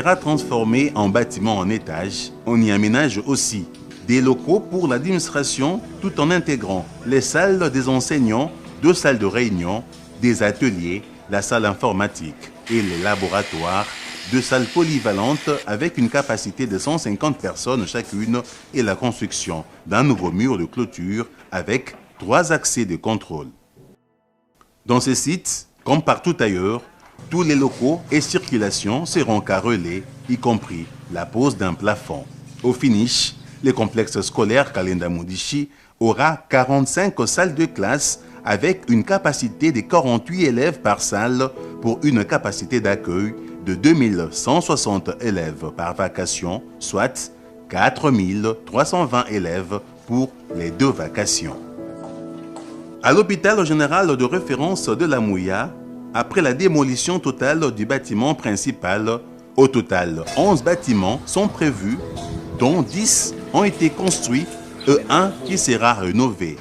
sera transformé en bâtiment en étage. On y aménage aussi des locaux pour l'administration tout en intégrant les salles des enseignants, 2 salles de réunion, des ateliers, la salle informatique et les laboratoires, 2 salles polyvalentes avec une capacité de 150 personnes chacune et la construction d'un nouveau mur de clôture avec 3 accès de contrôle. Dans ces sites, comme partout ailleurs, tous les locaux et circulations seront carrelés, y compris la pose d'un plafond. Au finish, le complexe scolaire Kalenda Mudishi aura 45 salles de classe avec une capacité de 48 élèves par salle pour une capacité d'accueil de 2160 élèves par vacation, soit 4320 élèves pour les 2 vacations. À l'hôpital général de référence de la Mouya, après la démolition totale du bâtiment principal, au total 11 bâtiments sont prévus, dont 10 ont été construits et 1 qui sera rénové.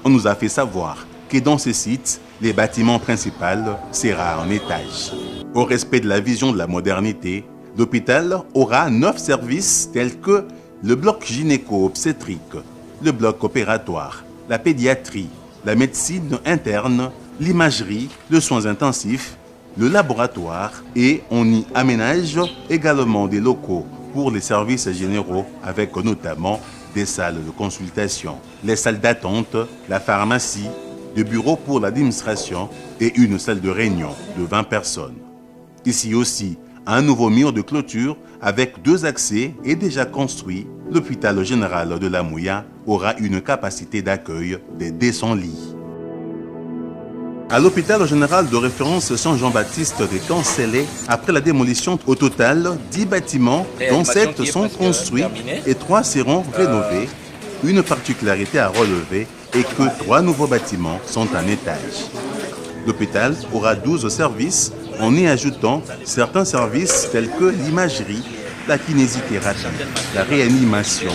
On nous a fait savoir que dans ce site, les bâtiments principaux sera en étage. Au respect de la vision de la modernité, l'hôpital aura 9 services tels que le bloc gynéco-obstétrique, le bloc opératoire, la pédiatrie, la médecine interne, l'imagerie, les soins intensifs, le laboratoire et on y aménage également des locaux pour les services généraux avec notamment des salles de consultation, les salles d'attente, la pharmacie, des bureaux pour l'administration et une salle de réunion de 20 personnes. Ici aussi, un nouveau mur de clôture avec 2 accès est déjà construit. L'hôpital général de la Mouya aura une capacité d'accueil de 200 lits. À l'hôpital général de référence Saint-Jean-Baptiste de Cancelé, après la démolition, au total, 10 bâtiments, dont 7 sont construits et 3 seront rénovés. Une particularité à relever est que 3 nouveaux bâtiments sont en étage. L'hôpital aura 12 services en y ajoutant certains services tels que l'imagerie, la kinésithérapie, la réanimation,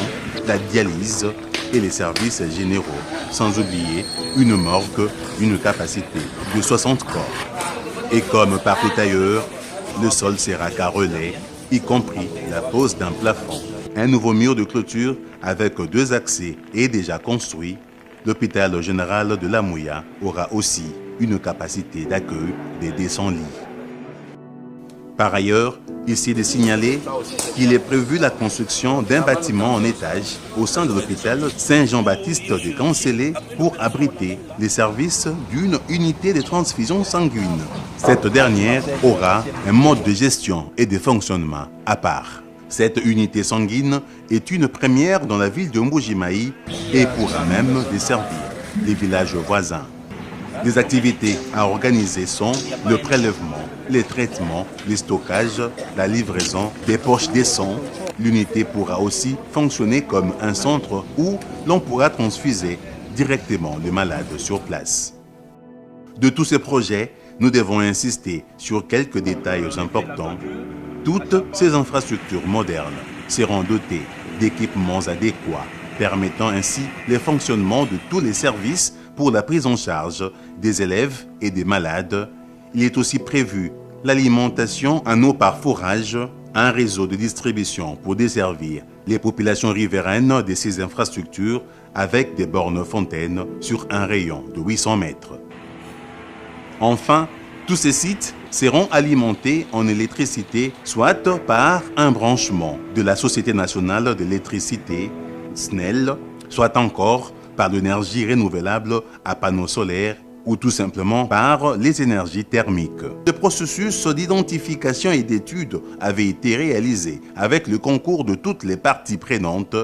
la dialyse et les services généraux, sans oublier une morgue, une capacité de 60 corps. Et comme partout ailleurs, le sol sera carrelé, y compris la pose d'un plafond. Un nouveau mur de clôture avec 2 accès est déjà construit. L'hôpital général de la Mouya aura aussi une capacité d'accueil de 200 lits. Par ailleurs, ici est de signaler qu'il est prévu la construction d'un bâtiment en étage au sein de l'hôpital Saint-Jean-Baptiste de Cancelé pour abriter les services d'une unité de transfusion sanguine. Cette dernière aura un mode de gestion et de fonctionnement à part. Cette unité sanguine est une première dans la ville de Mbujimayi et pourra même desservir les villages voisins. Les activités à organiser sont le prélèvement, les traitements, les stockages, la livraison des poches de sang. L'unité pourra aussi fonctionner comme un centre où l'on pourra transfuser directement les malades sur place. De tous ces projets, nous devons insister sur quelques détails importants. Toutes ces infrastructures modernes seront dotées d'équipements adéquats, permettant ainsi le fonctionnement de tous les services pour la prise en charge des élèves et des malades. Il est aussi prévu l'alimentation en eau par forage, un réseau de distribution pour desservir les populations riveraines de ces infrastructures avec des bornes fontaines sur un rayon de 800 mètres. Enfin, tous ces sites seront alimentés en électricité, soit par un branchement de la Société nationale de l'électricité, SNEL, soit encore par l'énergie renouvelable à panneaux solaires ou tout simplement par les énergies thermiques. Le processus d'identification et d'étude avait été réalisé avec le concours de toutes les parties prenantes.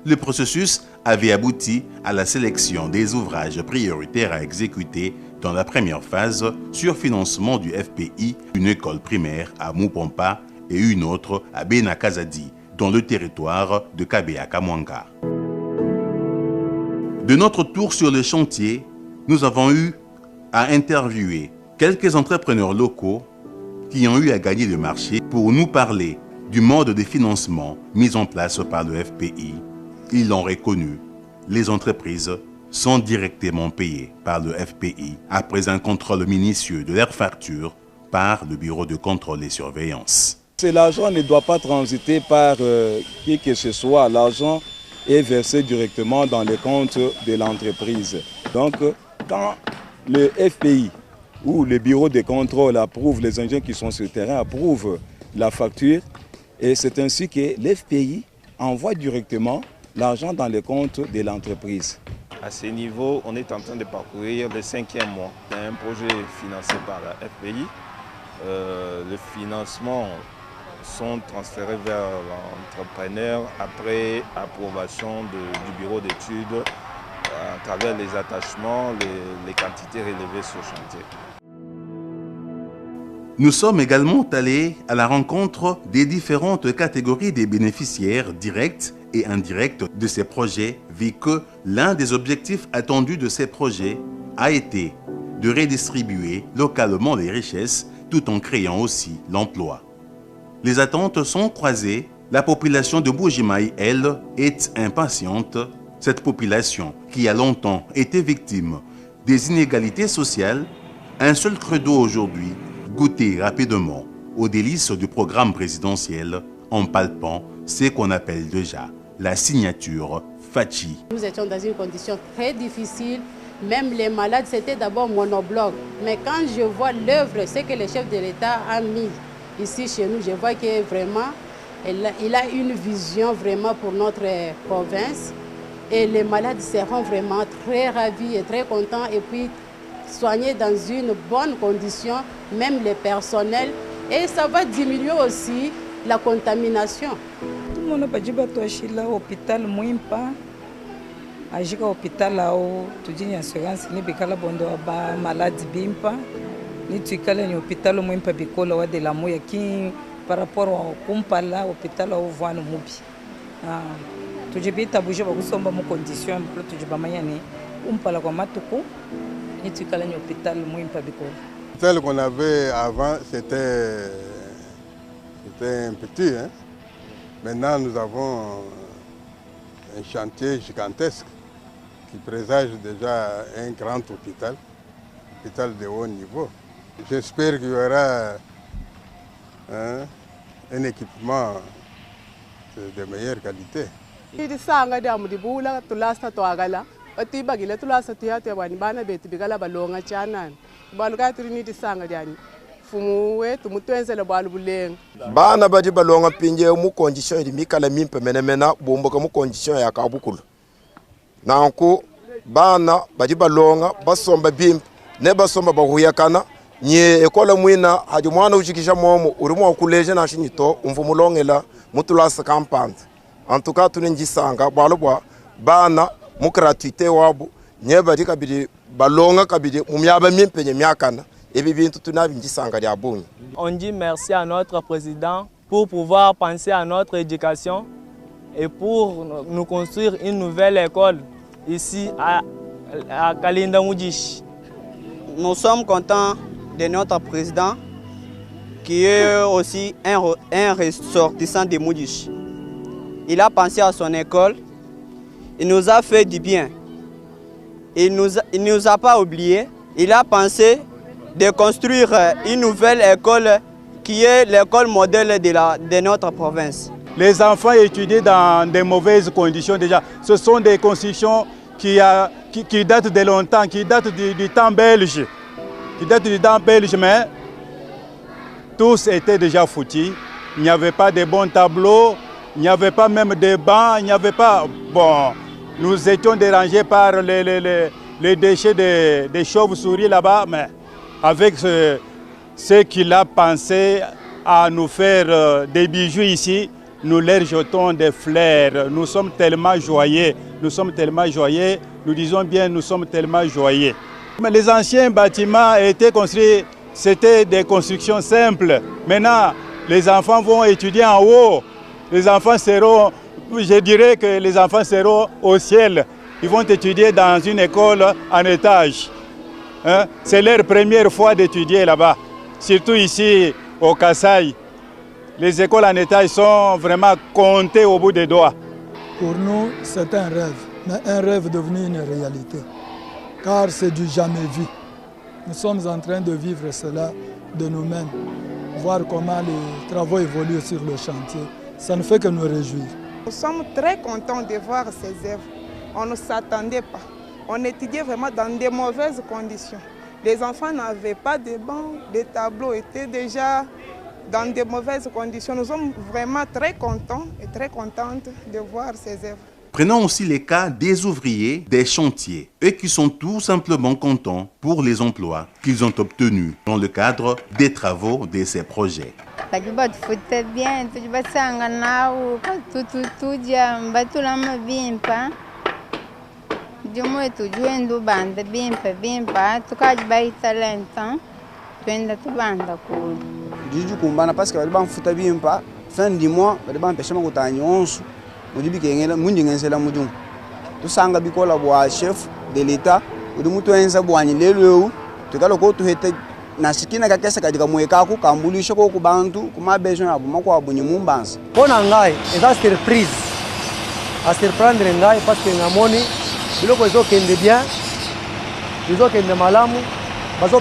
Le processus avait abouti à la sélection des ouvrages prioritaires à exécuter dans la première phase sur financement du FPI, une école primaire à Mupompa et une autre à Benakazadi, dans le territoire de Kabea-Kamwanga. De notre tour sur le chantier, nous avons eu à interviewer quelques entrepreneurs locaux qui ont eu à gagner le marché pour nous parler du mode de financement mis en place par le FPI. Ils l'ont reconnu, les entreprises sont directement payées par le FPI après un contrôle minutieux de leurs factures par le Bureau de contrôle et surveillance. L'argent ne doit pas transiter par qui que ce soit. L'argent est versé directement dans les comptes de l'entreprise. Donc, quand le FPI ou le bureau de contrôle approuve, les ingénieurs qui sont sur le terrain approuvent la facture, et c'est ainsi que l'FPI envoie directement l'argent dans les comptes de l'entreprise. À ce niveau, on est en train de parcourir le 5e mois. C'est un projet financé par la FPI. Les financements sont transférés vers l'entrepreneur après approbation du bureau d'études à travers les attachements, les quantités relevées sur chantier. Nous sommes également allés à la rencontre des différentes catégories des bénéficiaires directs et indirects de ces projets, vu que l'un des objectifs attendus de ces projets a été de redistribuer localement les richesses tout en créant aussi l'emploi. Les attentes sont croisées. La population de Buji-Mayi, elle, est impatiente. Cette population, qui a longtemps été victime des inégalités sociales, un seul credo aujourd'hui, goûter rapidement aux délices du programme présidentiel en palpant ce qu'on appelle déjà la signature Fachi. Nous étions dans une condition très difficile. Même les malades, c'était d'abord monobloc. Mais quand je vois l'œuvre, ce que le chef de l'État a mis ici chez nous, je vois que vraiment, il a une vision vraiment pour notre province. Et les malades seront vraiment très ravis et très contents. Et puis, soignés dans une bonne condition, même les personnels. Et ça va diminuer aussi la contamination. Tout le monde a dit que l'hôpital Mouimpa, à l'hôpital là-haut, tout dit assurance, ni bikala bondo ba maladie bimpa, ni tu kala ni hôpital Mouimpa bikola wa de la moya qui par rapport au kumpala hôpital là où voit nous mubi. Tout dit bita bouger ba kusomba mo condition pour tout dit ba mayani kumpala kwa matuku, ni tu kala ni hôpital Mouimpa bikola. Celle qu'on avait avant, c'était un petit. Hein? Maintenant, nous avons un chantier gigantesque qui présage déjà un grand hôpital de haut niveau. J'espère qu'il y aura un équipement de meilleure qualité. Bana badi balonga pinje mu condition di mikala mimpe menemena bomboka mu condition ya kabukulu. Nanko bana badi balonga basomba bimpe ne basomba bahuyakana nye ekola mwina haji mwana ujikisha momo urimo okuleje na shinito umvumulongela mutulasa campagne. En tout cas tuninjisanga balobwa bana mu gratuité wabu nye badi kabidi balonga kabidi mumyaba mimpe nye myakana. On dit merci à notre président pour pouvoir penser à notre éducation et pour nous construire une nouvelle école ici à Kalinda Moudish. Nous sommes contents de notre président qui est aussi un ressortissant de Moudish. Il a pensé à son école, il nous a fait du bien. Il ne nous a pas oubliés, il a pensé de construire une nouvelle école qui est l'école modèle de notre province. Les enfants étudient dans de mauvaises conditions déjà. Ce sont des constructions qui datent de longtemps, qui datent du temps belge. Mais tous étaient déjà foutus. Il n'y avait pas de bons tableaux, il n'y avait pas même de bancs, il n'y avait pas... Bon, nous étions dérangés par les déchets des chauves-souris là-bas, mais avec ce qu'il a pensé à nous faire des bijoux ici, nous leur jetons des fleurs. Nous sommes tellement joyeux, nous disons bien nous sommes tellement joyeux. Mais les anciens bâtiments étaient construits, c'était des constructions simples. Maintenant, les enfants vont étudier en haut. Les enfants seront, je dirais que les enfants seront au ciel. Ils vont étudier dans une école en étage. Hein? C'est leur première fois d'étudier là-bas, surtout ici au Kasaï. Les écoles en étage sont vraiment comptées au bout des doigts. Pour nous, c'est un rêve, mais un rêve devenu une réalité, car c'est du jamais vu. Nous sommes en train de vivre cela de nous-mêmes. voir comment les travaux évoluent sur le chantier. Ça ne fait que nous réjouir. Nous sommes très contents de voir ces œuvres. On ne s'attendait pas. On étudiait vraiment dans de mauvaises conditions. Les enfants n'avaient pas de bancs, les tableaux étaient déjà dans de mauvaises conditions. Nous sommes vraiment très contents et très contentes de voir ces œuvres. Prenons aussi les cas des ouvriers des chantiers, eux qui sont tout simplement contents pour les emplois qu'ils ont obtenus dans le cadre des travaux de ces projets. Parce que fin du mois, chef de l'État, nasikina kakesa katika mwekaku kambulisha ko kubantu kuma besoin abo mako abunyi mumbanza pona ngai eza surprise a surprendre ngai parce que ngamoni biloko ezokende bien ezokende malamu bazo